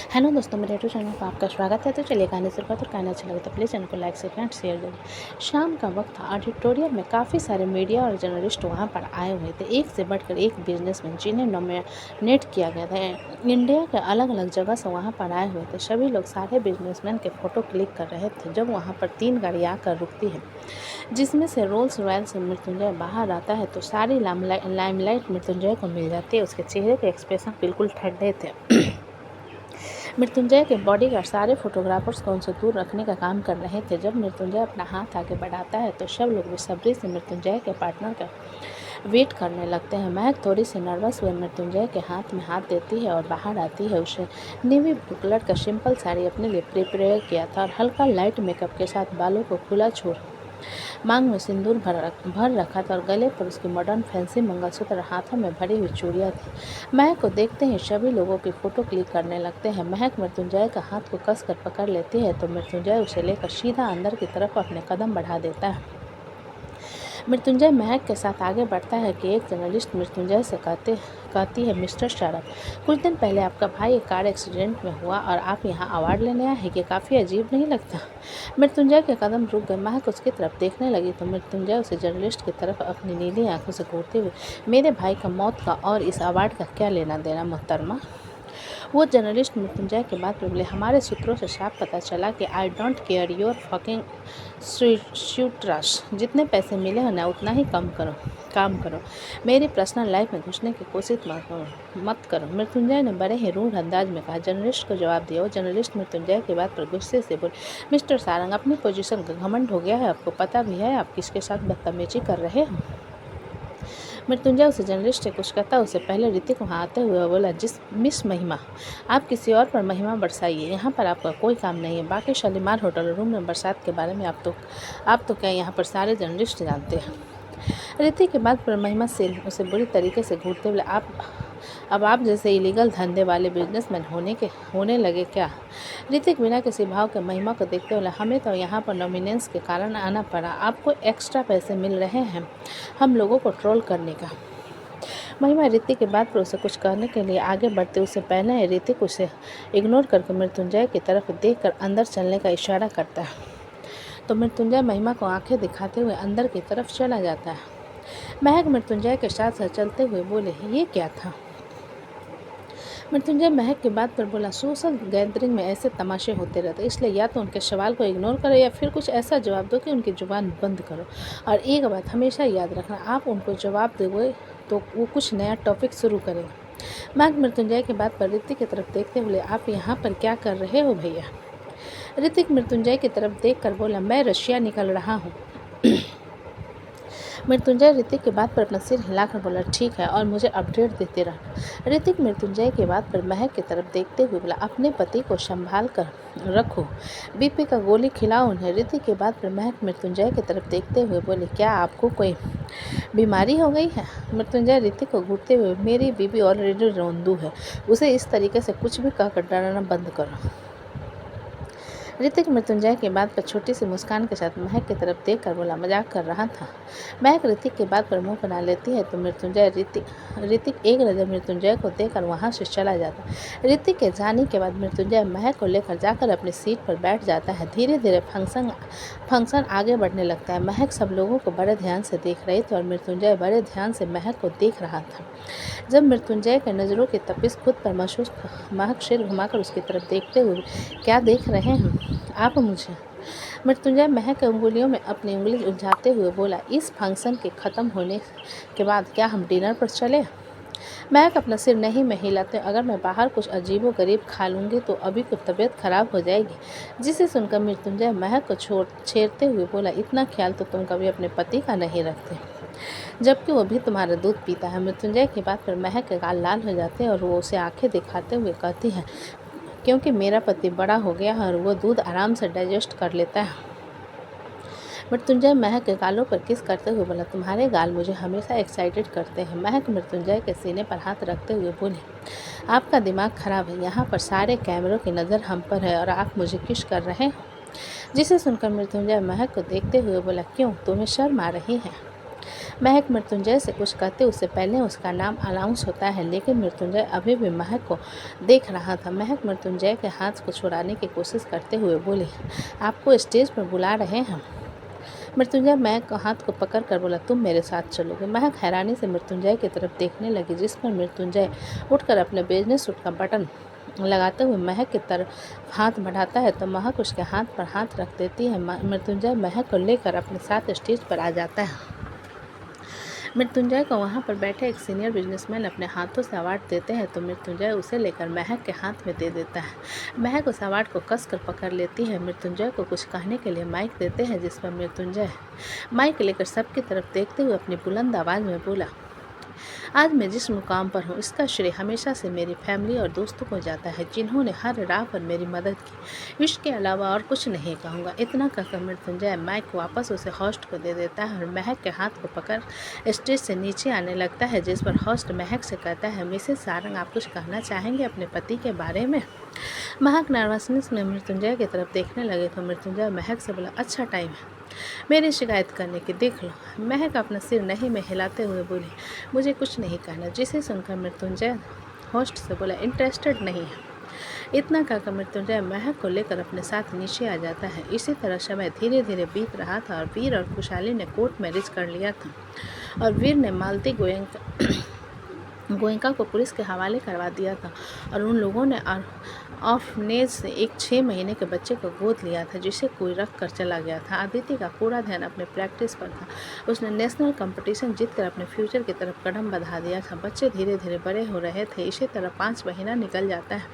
Hello दोस्तों, मेरे YouTube channel पर आपका स्वागत है। तो चलिए कहानी शुरू करते हैं। कहानी अच्छा लगे तो प्लीज़ चैनल को लाइक से फ्रेंड शेयर करें। शाम का वक्त था। ऑडिटोरियम में काफ़ी सारे मीडिया और जर्नलिस्ट वहां पर आए हुए थे। एक से बढ़कर एक बिजनेसमैन जिन्हें नॉमिनेट किया गया था इंडिया के अलग अलग जगह से वहाँ पर आए हुए थे। सभी लोग सारे बिजनेसमैन के फ़ोटो क्लिक कर रहे थे। जब वहाँ पर 3 गाड़ी आकर रुकती है जिसमें से रोल्स रॉयल से मृत्युंजय बाहर आता है तो सारी लाइमलाइट मृत्युंजय को मिल जाती है। उसके चेहरे के एक्सप्रेशन बिल्कुल ठंडे थे। मृत्युंजय के बॉडीगार्ड सारे फोटोग्राफर्स को उनसे दूर रखने का काम कर रहे थे। जब मृत्युंजय अपना हाथ आगे बढ़ाता है तो सब लोग बेसब्री से मृत्युंजय के पार्टनर का वेट करने लगते हैं। महक थोड़ी सी नर्वस हुए मृत्युंजय के हाथ में हाथ देती है और बाहर आती है। उसे नेवी ब्लू कलर का सिंपल साड़ी अपने लिए प्रिपेयर किया था और हल्का लाइट मेकअप के साथ बालों को खुला छोड़ मांग में सिंदूर भर रखा था और गले पर उसकी मॉडर्न फैंसी मंगलसूत्र, हाथों में भरी हुई चूड़ियाँ थी। महक को देखते ही सभी लोगों की फ़ोटो क्लिक करने लगते हैं। महक मृत्युंजय का हाथ को कसकर पकड़ लेती है तो मृत्युंजय उसे लेकर सीधा अंदर की तरफ अपने कदम बढ़ा देता है। मृत्युंजय महक के साथ आगे बढ़ता है कि एक जर्नलिस्ट मृत्युंजय से कहती है, मिस्टर शारद, कुछ दिन पहले आपका भाई एक कार एक्सीडेंट में हुआ और आप यहाँ अवार्ड लेने आए हैं। ये काफ़ी अजीब नहीं लगता? मृत्युंजय के कदम रुक गए। महक उसकी तरफ देखने लगी तो मृत्युंजय उसे जर्नलिस्ट की तरफ अपनी नीली आंखों से घूरते हुए, मेरे भाई का मौत का और इस अवार्ड का क्या लेना देना मोहतरमा? वो जर्नलिस्ट मृत्युंजय के बाद बोले, हमारे सूत्रों से साफ पता चला कि I don't care your fucking suitors. जितने पैसे मिले हो ना उतना ही काम करो। मेरी पर्सनल लाइफ में घुसने की कोशिश मत करो। मृत्युंजय ने बड़े ही रूढ़ अंदाज में कहा। जर्नलिस्ट को जवाब दिया। वो जर्नलिस्ट मृत्युंजय की बात पर गुस्से से बोले, मिस्टर सारंग, अपनी पोजीशन का घमंड हो गया है? आपको पता भी है आप किसके साथ बदतमीजी कर रहे हो? मृत्युंजय उसे जर्नलिस्ट से कुछ कहता उससे पहले ऋतिक वहाँ आते हुए बोला, मिस महिमा, आप किसी और पर महिमा बरसाइए। यहाँ पर आपका कोई काम नहीं है। बाकी शालीमार होटल रूम में बरसात के बारे में आप तो क्या यहाँ पर सारे जर्नलिस्ट जानते हैं? ऋतिक के बाद पर महिमा से उसे बुरी तरीके से घूरते हुए, अब आप जैसे इलीगल धंधे वाले बिजनेसमैन होने लगे क्या? ऋतिक बिना किसी भाव के महिमा को देखते हुए, हमें तो यहाँ पर नॉमिनेंस के कारण आना पड़ा। आपको एक्स्ट्रा पैसे मिल रहे हैं हम लोगों को ट्रोल करने का। महिमा ऋतिक के बाद पर उसे कुछ कहने के लिए आगे बढ़ते उससे पहले ऋतिक उसे इग्नोर करके मृत्युंजय की तरफ देखकर अंदर चलने का इशारा करता है तो मृत्युंजय महिमा को आंखें दिखाते हुए अंदर की तरफ चला जाता है। महक मृत्युंजय के साथ साथ चलते हुए बोले, ये क्या था? मृत्युंजय महक की बात पर बोला, सोशल गैदरिंग में ऐसे तमाशे होते रहते, इसलिए या तो उनके सवाल को इग्नोर करो या फिर कुछ ऐसा जवाब दो कि उनकी जुबान बंद करो। और एक बात हमेशा याद रखना, आप उनको जवाब दोगे तो वो कुछ नया टॉपिक शुरू करेंगे। महक मृत्युंजय की बात पर ऋतिक की तरफ देखते हुए, आप यहाँ पर क्या कर रहे हो भैया? ऋतिक मृत्युंजय की तरफ देख कर बोला, मैं रशिया निकल रहा हूँ। मृत्युंजय ऋतिक की बात पर अपना सिर हिलाकर बोला, ठीक है, और मुझे अपडेट देते रहना। ऋतिक मृत्युंजय की बात पर महक की तरफ देखते हुए बोला, अपने पति को संभाल कर रखो, बीपी का गोली खिलाओ उन्हें। ऋतिक की बात पर महक मृत्युंजय की तरफ देखते हुए बोले, क्या आपको कोई बीमारी हो गई है? मृत्युंजय ऋतिक को घूरते हुए, मेरी बीबी ऑलरेडी रोंदू है, उसे इस तरीके से कुछ भी कहकर डराना बंद करो। ऋतिक मृत्युंजय की बात पर छोटी सी मुस्कान के साथ महक की तरफ देख कर बोला, मजाक कर रहा था। महक ऋतिक की बात पर मुंह बना लेती है तो ऋतिक एक नज़र मृत्युंजय को देखकर वहां से चला जाता। ऋतिक के जाने के बाद मृत्युंजय महक को लेकर जाकर अपनी सीट पर बैठ जाता है। धीरे धीरे फंक्शन आगे बढ़ने लगता है। महक सब लोगों को बड़े ध्यान से देख रही थी और मृत्युंजय बड़े ध्यान से महक को देख रहा था। जब मृत्युंजय के नज़रों की तपिश खुद पर महसूस, महक सिर घुमाकर उसकी तरफ देखते हुए, क्या देख रहे हैं आप मुझे? मृत्युंजय महक की उंगलियों में अपनी उंगली उलझाते हुए बोला, इस फंक्शन के ख़त्म होने के बाद क्या हम डिनर पर चले? महक अपना सिर नहीं में हिलाते, अगर मैं बाहर कुछ अजीबो गरीब खा लूँगी तो अभी को तबीयत खराब हो जाएगी। जिसे सुनकर मृत्युंजय महक को छेड़ते हुए बोला, इतना ख्याल तो तुम कभी अपने पति का नहीं रखते, जबकि वो भी तुम्हारा दूध पीता है। मृत्युंजय की बात पर महक के गाल लाल हो जाते हैं और वो उसे आंखें दिखाते हुए कहती है, क्योंकि मेरा पति बड़ा हो गया है और वो दूध आराम से डाइजेस्ट कर लेता है। मृत्युंजय महक के गालों पर किस करते हुए बोला, तुम्हारे गाल मुझे हमेशा एक्साइटेड करते हैं। महक मृत्युंजय के सीने पर हाथ रखते हुए बोली, आपका दिमाग खराब है, यहाँ पर सारे कैमरों की नज़र हम पर है और आप मुझे किस कर रहे हो? जिसे सुनकर मृत्युंजय महक को देखते हुए बोला, क्यों, तुम्हें शर्म आ रही है? महक मृत्युंजय से कुछ कहते उससे पहले उसका नाम अनाउंस होता है, लेकिन मृत्युंजय अभी भी महक को देख रहा था। महक मृत्युंजय के हाथ को छुड़ाने की कोशिश करते हुए बोली, आपको स्टेज पर बुला रहे हैं। मृत्युंजय महक का हाथ को पकड़ कर बोला, तुम मेरे साथ चलोगे। महक हैरानी से मृत्युंजय की तरफ देखने लगी, जिस पर मृत्युंजय उठकर अपने बिजनेस सूट का बटन लगाते हुए महक की तरफ हाथ बढ़ाता है तो महक उसके हाथ पर हाथ रख देती है। मृत्युंजय महक को लेकर अपने साथ स्टेज पर आ जाता है। मृत्युंजय को वहाँ पर बैठे एक सीनियर बिजनेसमैन अपने हाथों से अवार्ड देते हैं तो मृत्युंजय उसे लेकर महक के हाथ में दे देता है। महक उस अवार्ड को कसकर पकड़ लेती है। मृत्युंजय को कुछ कहने के लिए माइक देते हैं, जिस पर मृत्युंजय माइक लेकर सबकी तरफ देखते हुए अपनी बुलंद आवाज़ में बोला, आज मैं जिस मुकाम पर हूँ इसका श्रेय हमेशा से मेरी फैमिली और दोस्तों को जाता है, जिन्होंने हर राह पर मेरी मदद की। इसके अलावा और कुछ नहीं कहूँगा। इतना कहकर मृत्युंजय माइक वापस उसे होस्ट को दे देता है और महक के हाथ को पकड़ स्टेज से नीचे आने लगता है, जिस पर होस्ट महक से कहता है, मिसेस सारंग, आप कुछ कहना चाहेंगे अपने पति के बारे में। महक नर्वसनेस में मृत्युंजय की तरफ देखने लगे तो मृत्युंजय महक से बोला, अच्छा टाइम है मेरी शिकायत करने की, देख लो। महक अपना सिर नहीं में हिलाते हुए बोली, मुझे कुछ नहीं कहना। जिसे सुनकर मृत्युंजय होस्ट से बोला, इंटरेस्टेड नहीं है। इतना कहकर मृत्युंजय महक को लेकर अपने साथ नीचे आ जाता है। इसी तरह समय धीरे धीरे बीत रहा था और वीर और खुशहाली ने कोर्ट मैरिज कर लिया था और वीर ने मालती गोयनका को पुलिस के हवाले करवा दिया था और उन लोगों ने ऑर्फनेज से एक 6 महीने के बच्चे को गोद लिया था, जिसे कोई रख कर चला गया था। अदिति का पूरा ध्यान अपने प्रैक्टिस पर था। उसने नेशनल कंपटीशन जीतकर अपने फ्यूचर की तरफ कदम बढ़ा दिया था। बच्चे धीरे धीरे बड़े हो रहे थे। इसी तरह 5 महीना निकल जाता है।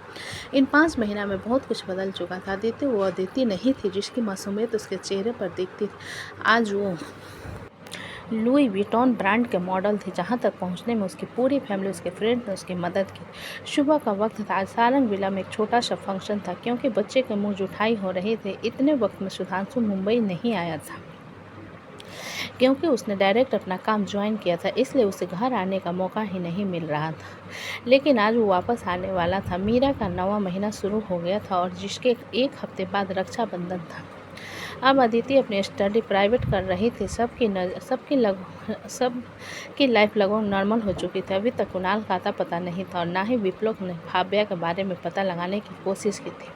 इन 5 महीना में बहुत कुछ बदल चुका था। अदिति वो अदिति नहीं थी जिसकी मासूमियत उसके चेहरे पर दिखती थी। आज वो लुई विटॉन ब्रांड के मॉडल थे। जहां तक पहुंचने में उसकी पूरी फैमिली, उसके फ्रेंड ने उसकी मदद की। सुबह का वक्त था। आज सारंग विला में एक छोटा सा फंक्शन था। क्योंकि बच्चे के मुंह जुठाई हो रही थी, इतने वक्त में सुधांशु मुंबई नहीं आया था। क्योंकि उसने डायरेक्ट अपना काम ज्वाइन किया था, इसलिए उसे घर आने का मौका ही नहीं मिल रहा था। लेकिन आज वो वापस आने वाला था। मीरा का 9वां महीना शुरू हो गया था और जिसके एक हफ्ते बाद रक्षाबंधन था। अब अदिति अपनी स्टडी प्राइवेट कर रही थी। सबकी लाइफ लगभग नॉर्मल हो चुकी थी। अभी तक कुणाल का आता पता नहीं था और ना ही विप्लव ने भाव्या के बारे में पता लगाने की कोशिश की थी।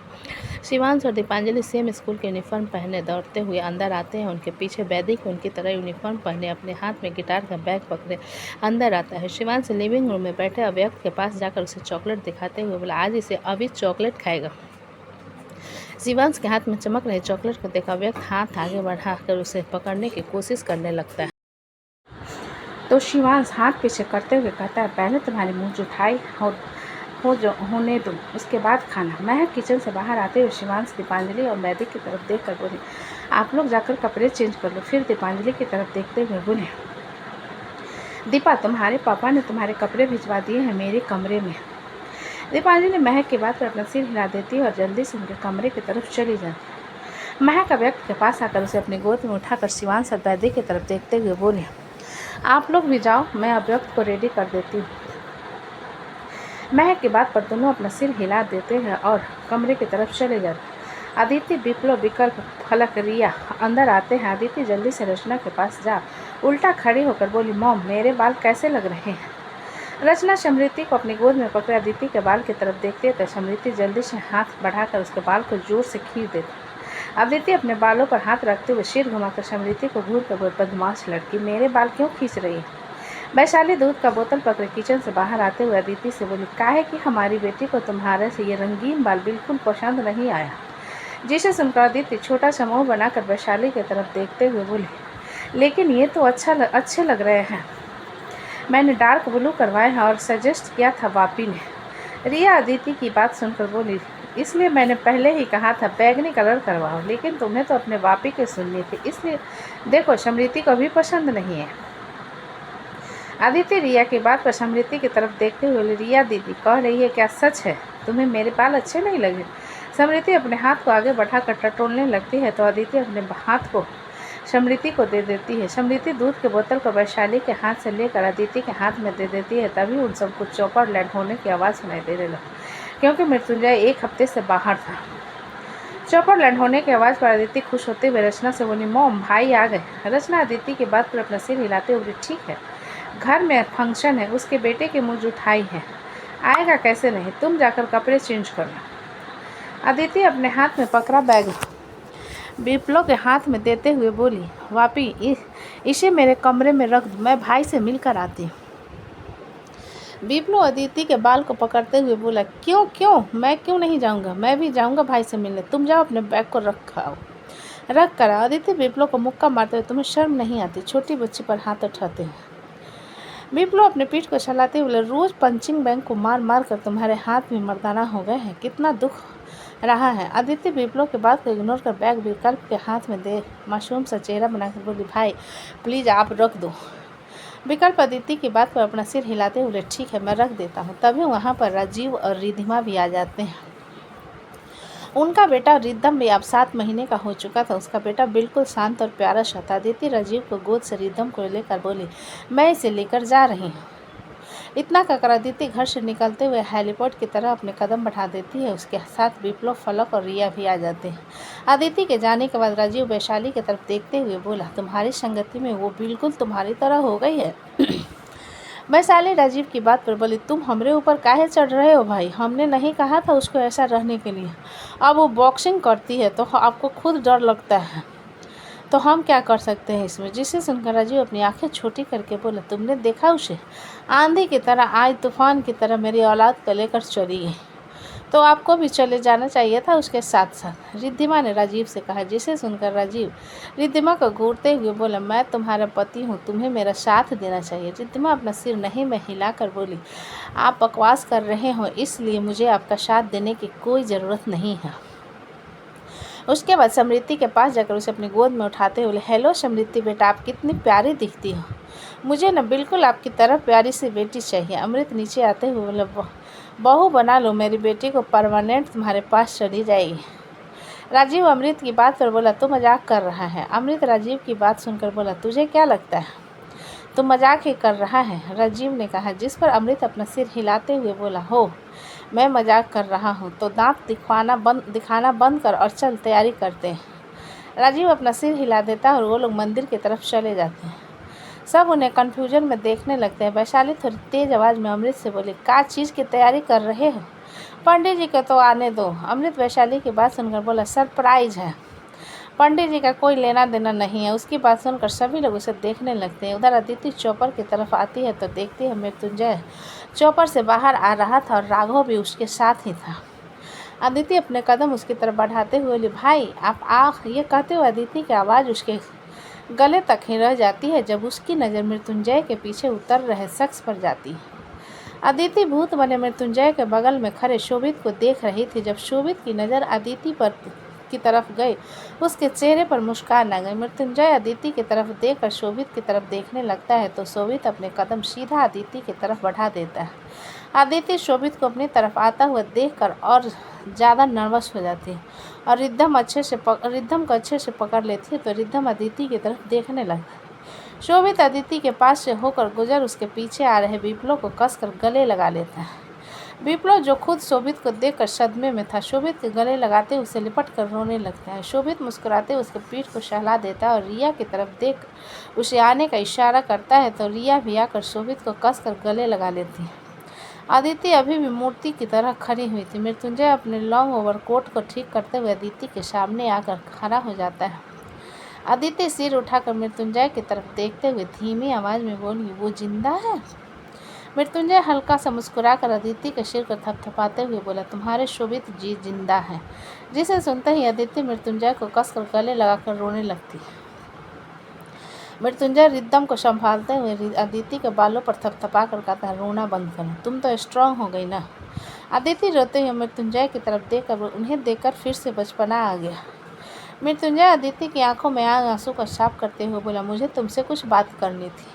शिवांश और दीपांजलि सेम स्कूल के यूनिफॉर्म पहने दौड़ते हुए अंदर आते हैं। उनके पीछे वैदिक उनकी तरह यूनिफॉर्म पहने अपने हाथ में गिटार का बैग पकड़े अंदर आता है। शिवांश लिविंग रूम में बैठे अव्यक्त के पास जाकर उसे चॉकलेट दिखाते हुए बोला, आज इसे अभी चॉकलेट खाएगा। शिवांश के हाथ में चमक रहे चॉकलेट को देखा अव्यक्त हाथ आगे बढ़ाकर उसे पकड़ने की कोशिश करने लगता है। तो शिवांश हाथ पीछे करते हुए कहता है, पहले तुम्हारी मुंह जुठाई होने दो, उसके बाद खाना। महक किचन से बाहर आते हुए शिवांश, दीपांजलि और वैदिक की तरफ देखकर बोली, आप लोग जाकर कपड़े चेंज कर लो। फिर दीपांजलि की तरफ देखते हुए बोले, दीपा, तुम्हारे पापा ने तुम्हारे कपड़े भिजवा दिए हैं मेरे कमरे में। दीपांजलि महक की बात पर अपना सिर हिला देती है और जल्दी से उनके कमरे की तरफ चली जाती। महक अव्यक्त के पास आकर उसे अपनी गोद में उठाकर शिवांश और वैदिक की तरफ देखते हुए बोले, आप लोग भी जाओ, मैं अव्यक्त को रेडी कर देती हूँ। महक की बात पर दोनों अपना सिर हिला देते हैं और कमरे की तरफ चले जाते। अदिति, विप्लव, विकल्प, फलक, रिया अंदर आते हैं। अदिति जल्दी से रचना के पास जा उल्टा खड़ी होकर बोली, मॉम, मेरे बाल कैसे लग रहे हैं। रचना समृति को अपनी गोद में पकड़े अदिति के बाल की तरफ देखते थे। समृति जल्दी से हाथ बढ़ाकर उसके बाल को जोर से खींच देती। अदिति अपने बालों पर हाथ रखते हुए सिर घुमाकर समृति को घूर कर बोली, बदमाश लड़की, मेरे बाल क्यों खींच रही है। वैशाली दूध का बोतल पकड़े किचन से बाहर आते हुए अदिति से बोली, काहे कि हमारी बेटी को तुम्हारे से ये रंगीन बाल बिल्कुल पसंद नहीं आया। जिसे सुनकर अदिति छोटा सा मुंह बनाकर वैशाली की तरफ देखते हुए बोली, लेकिन ये तो अच्छे लग रहे हैं। मैंने डार्क ब्लू करवाए हैं और सजेस्ट किया था वापी ने। रिया अदिति की बात सुनकर बोली, इसलिए मैंने पहले ही कहा था बैगनी कलर करवाओ, लेकिन तुम्हें तो अपने वापी की सुननी थी, इसलिए देखो समृति को भी पसंद नहीं है। अदिति रिया की बात पर समृति की तरफ देखते हुए बोली, रिया दीदी कह रही है क्या सच है, तुम्हें मेरे बाल अच्छे नहीं लगे। समृति अपने हाथ को आगे बढ़ाकर टटोलने लगती है तो अदिति अपने हाथ को समृति को दे देती है। समृति दूध के बोतल को वैशाली के हाथ से लेकर अदिति के हाथ में दे देती है। तभी उन सबको चौपर लैंड होने की आवाज़ सुनाई देने लगी, क्योंकि मृत्युंजय एक हफ्ते से बाहर था। चौपर लैंड होने की आवाज़ पर अदिति खुश होते हुए रचना से बोली, मॉम भाई आ गए। रचना अदिति की बात पर अपना सिर हिलाते हुए, ठीक है, घर में फंक्शन है, उसके बेटे की मुझ उठाई है, आएगा कैसे नहीं, तुम जाकर कपड़े चेंज करना। अदिति अपने हाथ में पकड़ा बैग विप्लव के हाथ में देते हुए बोली, वापी इसे मेरे कमरे में रख दो, मैं भाई से मिलकर आती। विप्लव अदिति के बाल को पकड़ते हुए बोला, क्यों मैं क्यों नहीं जाऊंगा, मैं भी जाऊंगा भाई से मिलने, तुम जाओ अपने बैग को रख कर आओ। अदिति विप्लव को मुक्का मारते हुए, तुम्हें शर्म नहीं आती, छोटी बच्ची पर हाथ उठाते हैं। विप्लव अपने पीठ को चलाते हुए, रोज पंचिंग बैग को मार मार कर तुम्हारे हाथ में मर्दाना हो गए हैं, कितना दुख रहा है। अदिति विप्लव के बात को इग्नोर कर बैग विकल्प के हाथ में दे मासूम सा चेहरा बनाकर बोली, भाई प्लीज़ आप रख दो। विकल्प अदिति की बात पर अपना सिर हिलाते हुए, ठीक है मैं रख देता हूँ। तभी वहाँ पर राजीव और रिद्धिमा भी आ जाते हैं। उनका बेटा रिद्धम भी अब 7 महीने का हो चुका था। उसका बेटा बिल्कुल शांत और प्यारा सा था। अदिति राजीव को गोद से रिद्धम को लेकर बोली, मैं इसे लेकर जा रही हूँ। इतना कहकर अदिति घर से निकलते हुए हेलीपॉड की तरह अपने कदम बढ़ा देती है। उसके साथ विप्लव, फलक और रिया भी आ जाते हैं। अदिति के जाने के बाद राजीव वैशाली की तरफ देखते हुए बोला, तुम्हारी संगति में वो बिल्कुल तुम्हारी तरह हो गई है। वैशाली राजीव की बात पर बोली, तुम हमरे ऊपर काहे चढ़ रहे हो भाई, हमने नहीं कहा था उसको ऐसा रहने के लिए। अब वो बॉक्सिंग करती है तो आपको खुद डर लगता है, तो हम क्या कर सकते हैं इसमें। जिसे सुनकर राजीव अपनी आंखें छोटी करके बोला, तुमने देखा उसे, आंधी की तरह आज तूफान की तरह मेरी औलाद को लेकर चली गई, तो आपको भी चले जाना चाहिए था उसके साथ साथ। रिद्धिमा ने राजीव से कहा। जिसे सुनकर राजीव रिद्धिमा को घूरते हुए बोला, मैं तुम्हारा पति हूँ, तुम्हें मेरा साथ देना चाहिए। रिद्धिमा अपना सिर नहीं में हिलाकर बोली, आप बकवास कर रहे हो, इसलिए मुझे आपका साथ देने की कोई ज़रूरत नहीं है। उसके बाद समृद्धि के पास जाकर उसे अपनी गोद में उठाते हुए, हेलो समृद्धि बेटा, आप कितनी प्यारी दिखती हो, मुझे न बिल्कुल आपकी तरह प्यारी सी बेटी चाहिए। अमृत नीचे आते हुए बोले, बहू बना लो, मेरी बेटी को परमानेंट तुम्हारे पास चली जाएगी। राजीव अमृत की बात पर बोला, तू मजाक कर रहा है। अमृत राजीव की बात सुनकर बोला, तुझे क्या लगता है तू मजाक ही कर रहा है, राजीव ने कहा। जिस पर अमृत अपना सिर हिलाते हुए बोला, हो मैं मजाक कर रहा हूँ तो दांत दिखाना बंद कर और चल तैयारी करते हैं। राजीव अपना सिर हिला देता है और वो लोग मंदिर की तरफ चले जाते हैं। सब उन्हें कन्फ्यूजन में देखने लगते हैं। वैशाली थोड़ी तेज आवाज़ में अमृत से बोली, क्या चीज़ की तैयारी कर रहे हो, पंडित जी को तो आने दो। अमृत वैशाली की बात सुनकर बोला, सरप्राइज़ है, पंडित जी का कोई लेना देना नहीं है। उसकी बात सुनकर सभी लोग उसे देखने लगते हैं। उधर अदिति चौपर की तरफ आती है तो देखती है मृत्युंजय चौपर से बाहर आ रहा था और राघव भी उसके साथ ही था। अदिति अपने कदम उसकी तरफ बढ़ाते हुए बोली, भाई आप ये कहते हुए अदिति की आवाज़ उसके गले तक ही रह जाती है जब उसकी नज़र मृत्युंजय के पीछे उतर रहे शख्स पर जाती है। अदिति भूत बने मृत्युंजय के बगल में खड़े शोभित को देख रही थी। जब शोभित की नज़र अदिति पर की तरफ गई, उसके चेहरे पर मुस्कान आ गई। मृत्युंजय अदिति की तरफ देखकर शोभित की तरफ देखने लगता है तो शोभित अपने कदम सीधा अदिति की तरफ बढ़ा देता है। अदिति शोभित को अपनी तरफ आता हुआ देखकर और ज़्यादा नर्वस हो जाती है और रिद्धम को अच्छे से पकड़ लेती है तो रिद्धम अदिति की तरफ देखने लगता है। शोभित अदिति के पास से होकर गुजर उसके पीछे आ रहे विप्लव को कसकर गले लगा लेता है। विप्लव जो खुद शोभित को देखकर सदमे में था, शोभित के गले लगाते उसे लिपट कर रोने लगता है। शोभित मुस्कुराते उसके पीठ को सहला देता है और रिया की तरफ देख उसे आने का इशारा करता है तो रिया भी आकर शोभित को कसकर गले लगा लेती है। अदिति अभी भी मूर्ति की तरह खड़ी हुई थी। मृत्युंजय अपने लॉन्ग ओवरकोट को ठीक करते हुए अदिति के सामने आकर खड़ा हो जाता है। अदिति सिर उठाकर मृत्युंजय की तरफ देखते हुए धीमी आवाज़ में बोली, वो जिंदा है। मृत्युंजय हल्का सा मुस्कुराकर अदिति के सिर को थपथपाते हुए बोला, तुम्हारे शोभित जी जिंदा है। जिसे सुनते ही अदिति मृत्युंजय को कसकर गले लगाकर रोने लगती है। मृत्युंजय रिद्धम को संभालते हुए अदिति के बालों पर थपथपा कर कहता है, रोना बंद करो, तुम तो स्ट्रांग हो गई ना। अदिति रोते हुए मृत्युंजय की तरफ देखकर उन्हें देखकर फिर से बचपना आ गया। मृत्युंजय अदिति की आंखों में आंसू को साफ करते हुए बोला, मुझे तुमसे कुछ बात करनी थी।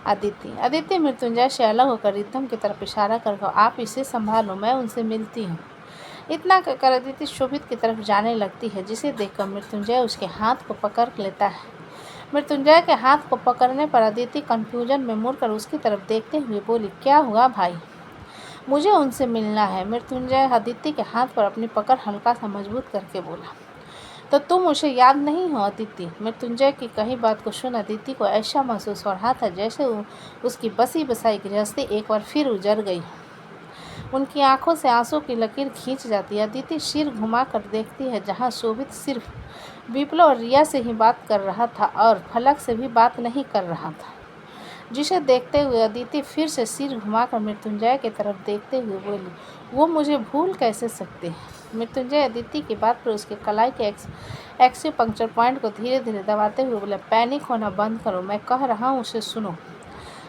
अदिति मृत्युंजय से अलग होकर रिद्धम की तरफ इशारा कर, आप इसे संभालो, मैं उनसे मिलती हूँ। इतना कहकर अदिति शोभित की तरफ जाने लगती है, जिसे देखकर मृत्युंजय उसके हाथ को पकड़ लेता है। मृत्युंजय के हाथ को पकड़ने पर अदिति कन्फ्यूजन में मुड़कर उसकी तरफ देखते हुए बोली, क्या हुआ भाई। मुझे उनसे मिलना है। मृत्युंजय अदिति के हाथ पर अपनी पकड़ हल्का सा मजबूत करके बोला। तो तुम उसे याद नहीं हो अदिति? मृत्युंजय की कही बात को सुन अदिति को ऐसा महसूस हो रहा था जैसे उसकी बसी बसाई गृहस्थी एक बार फिर उजड़ गई। उनकी आंखों से आंसू की लकीर खींच जाती है। अदिति सिर घुमा कर देखती है जहां शोभित सिर्फ विप्लव और रिया से ही बात कर रहा था और फलक से भी बात नहीं कर रहा था। जिसे देखते हुए अदिति फिर से सिर घुमाकर मृत्युंजय की तरफ देखते हुए बोली, वो मुझे भूल कैसे सकते हैं? मृत्युंजय अदिति की बात पर उसके कलाई के एक्यूपंक्चर पॉइंट को धीरे धीरे दबाते हुए बोले, पैनिक होना बंद करो, मैं कह रहा हूँ उसे सुनो।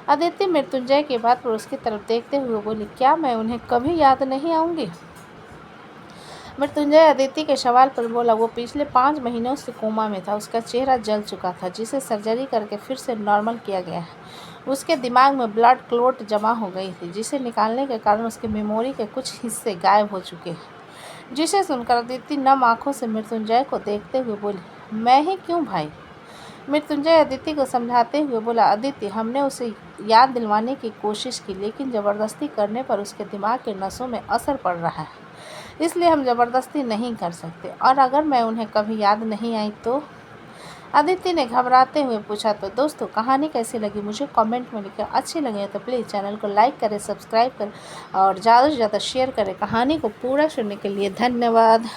अदिति मृत्युंजय की बात पर उसकी तरफ देखते हुए बोली, क्या मैं उन्हें कभी याद नहीं आऊँगी? मृत्युंजय अदिति के सवाल पर बोला, वो पिछले 5 महीनों से कोमा में था। उसका चेहरा जल चुका था जिसे सर्जरी करके फिर से नॉर्मल किया गया है। उसके दिमाग में ब्लड क्लॉट जमा हो गई थी जिसे निकालने के कारण उसके मेमोरी के कुछ हिस्से गायब हो चुके हैं। जिसे सुनकर अदिति नम आंखों से मृत्युंजय को देखते हुए बोली, मैं ही क्यों भाई? मृत्युंजय अदिति को समझाते हुए बोला, अदिति हमने उसे याद दिलवाने की कोशिश की लेकिन ज़बरदस्ती करने पर उसके दिमाग के नसों में असर पड़ रहा है, इसलिए हम ज़बरदस्ती नहीं कर सकते। और अगर मैं उन्हें कभी याद नहीं आई तो? अदिति ने घबराते हुए पूछा। तो दोस्तों कहानी कैसी लगी मुझे कमेंट में लिखें। अच्छी लगे तो प्लीज़ चैनल को लाइक करें, सब्सक्राइब करें और ज़्यादा से ज़्यादा शेयर करें। कहानी को पूरा सुनने के लिए धन्यवाद।